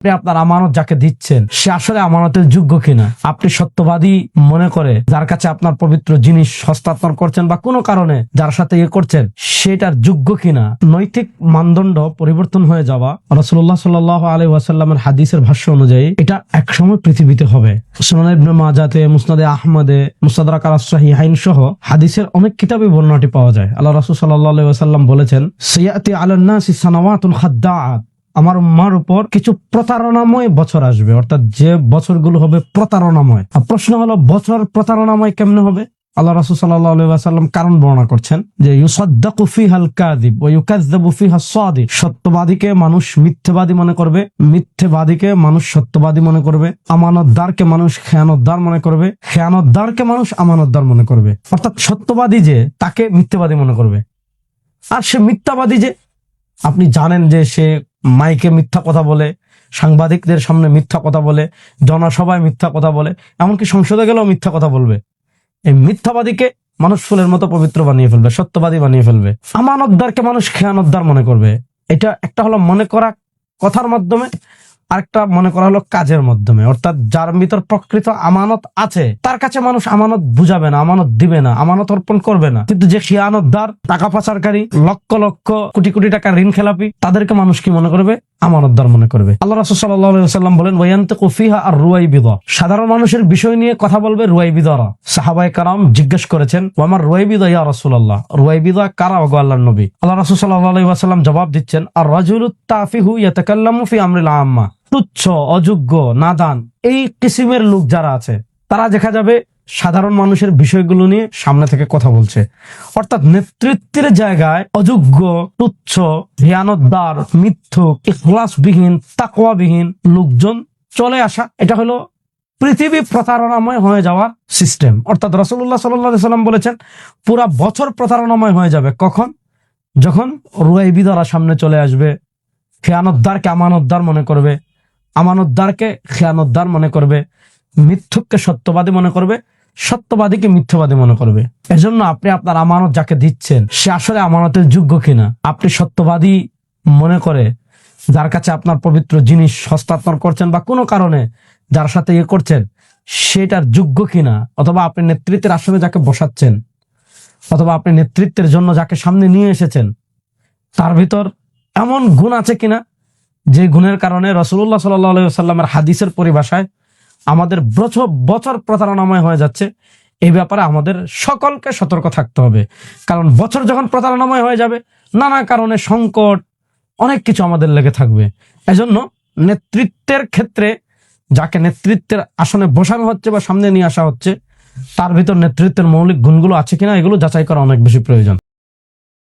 আপনি আপনার আমানত যাকে দিচ্ছেন সে আসলে আমানতের যোগ্য কিনা, আপনি সত্যবাদী মনে করে যার কাছে আপনার পবিত্র জিনিস হস্তান্তর করছেন বা কোনো কারণে যার সাথে করছেন সেটার যোগ্য কিনা। নৈতিক মানদণ্ড পরিবর্তন হয়ে যাওয়া রাসূলুল্লাহ সাল্লাল্লাহু আলাইহি ওয়াসাল্লামের হাদিসের ভাষ্য অনুযায়ী এটা একসময় পৃথিবীতে হবে। সুনান ইবনে মাজাতে, মুসনাদে আহমদে, মুস্তাদরাক আস-সাহিহাইন সহ হাদিসের অনেক কিতাবে বর্ণনাটি পাওয়া যায়। আল্লাহ রাসূল সাল্লাল্লাহু আলাইহি ওয়াসাল্লাম বলেছেন, সায়াতি আলান নাসি সানাওয়াতুন খাদ্দাআত, আমার উম্মার উপর কিছু প্রতারণাময় বছর আসবে, অর্থাৎ যে বছরগুলো হবে প্রতারণাময়। প্রশ্ন হলো বছর প্রতারণাময় কেমনে হবে? আল্লাহ রাসূল সাল্লাল্লাহু আলাইহি ওয়াসাল্লাম কারণ বর্ণনা করছেন যে ইউসাদ্দাকু ফিহাল কাযিব ওয়া ইউকাযযাবু ফিহাস সাদিক, সত্যবাদীকে মানুষ মিথ্যাবাদী মনে করবে, মিথ্যাবাদীকে মানুষ সত্যবাদী মনে করবে, আমানতদারকে মানুষ খেয়ানতদার মনে করবে, খেয়ানতদারকে মানুষ আমানতদার মনে করবে। অর্থাৎ সত্যবাদী যে তাকে মিথ্যাবাদী মনে করবে, আর সে মিথ্যাবাদী যে আপনি জানেন যে সে মাইকে মিথ্যা কথা বলে, সাংবাদিকদের সামনে মিথ্যা কথা বলে, জনসভায় মিথ্যা কথা বলে, এমনকি সংসদে গেলেও মিথ্যা কথা বলবে। এই মিথ্যাবাদীকে মানুষ ফুলের মতো পবিত্র বানিয়ে ফেলবে, সত্যবাদী বানিয়ে ফেলবে। আমানতদারকে মানুষ খেয়ানতদার মনে করবে। এটা একটা হলো মনে করা কথার মাধ্যমে, আরেকটা মনে করা হলো কাজের মাধ্যমে। অর্থাৎ যার ভিতর প্রকৃত আমানত আছে তার কাছে মানুষ আমানত বুঝাবে না, আমানত দিবে না, আমানত অর্পণ করবে না। কিন্তু যে খেয়ানতদার, টাকা পাচারকারী, লক্ষ লক্ষ কোটি কোটি টাকা ঋণ খেলাপি, তাদেরকে মানুষ কি মনে করবে? আমানতদার মনে করবে। আল্লাহ রাসূল সাল্লাল্লাহু আলাইহি ওয়াসাল্লাম বলেন, ওয়ায়ান্তিকু ফিহা আর-রুয়াইবিদা, সাধারণ মানুষের বিষয় নিয়ে কথা বলবে রুয়াইবিদারা। সাহাবায়ে কেরাম জিজ্ঞেস করেছেন, ওয়া মার রুয়াইবিদা ইয়া রাসূলুল্লাহ, রুয়াইবিদা কারা ওগো আল্লাহর নবী? আল্লাহ রাসূল সাল্লাল্লাহু আলাইহি ওয়াসাল্লাম জবাব দিচ্ছেন, আর-রাজুলুত তাফিহু ইয়াতাকাল্লামু ফি আমরিল আম্মা, তুচ্ছ, অযোগ্য, নাদান, এই কিসিমের লোক যারা আছে তারা দেখা যাবে সাধারণ মানুষের বিষয়গুলো নিয়ে সামনে থেকে কথা বলছে। অর্থাৎ নেতৃত্বের জায়গায় অযোগ্য, তুচ্ছ, হিয়ানতদার, মিথ্যুক, ইখলাসবিহীন, তাকওয়াবিহীন লোকজন চলে আসা, এটা হলো পৃথিবী প্রতারণাময় হয়ে যাওয়ার সিস্টেম। অর্থাৎ রাসূলুল্লাহ সাল্লাল্লাহু আলাইহি ওয়াসাল্লাম বলেছেন পুরা বছর প্রতারণাময় হয়ে যাবে। কখন? যখন রুয়াইবিদারা সামনে চলে আসবে, খেয়ানতদারকে আমানতদার মনে করবে, আমানতদারকে খেয়ানতদার মনে করবে, মিথ্যুককে সত্যবাদী মনে করবে, সত্যবাদীকে মিথ্যাবাদী মনে করবে। এজন্য আপনি আপনার আমানত যাকে দিচ্ছেন সে আসলে আমানতের যোগ্য কিনা, আপনি সত্যবাদী মনে করে যার কাছে আপনার পবিত্র জিনিস হস্তান্তর করছেন বা কোনো কারণে যার সাথে করছেন সেটার যোগ্য কিনা, অথবা আপনি নেতৃত্বের আসনে যাকে বসাচ্ছেন, অথবা আপনি নেতৃত্বের জন্য যাকে সামনে নিয়ে এসেছেন তার ভিতর এমন গুণ আছে কিনা যে গুণের কারণে রাসূলুল্লাহ সাল্লাল্লাহু আলাইহি ওয়াসাল্লামের হাদিসের পরিভাষায় আমাদের বছর প্রতারণাময় হয়ে যাচ্ছে। এই ব্যাপারে আমাদের সকলকে সতর্ক থাকতে হবে। কারণ বছর যখন প্রতারণাময় হয়ে যাবে, নানা কারণে সংকট, অনেক কিছু আমাদের লেগে থাকবে। এজন্য নেতৃত্বের ক্ষেত্রে যাকে নেতৃত্বের আসনে বসানো হচ্ছে বা সামনে নিয়ে আসা হচ্ছে তার ভিতর নেতৃত্বের মৌলিক গুণগুলো আছে কিনা এগুলো যাচাই করা অনেক বেশি প্রয়োজন।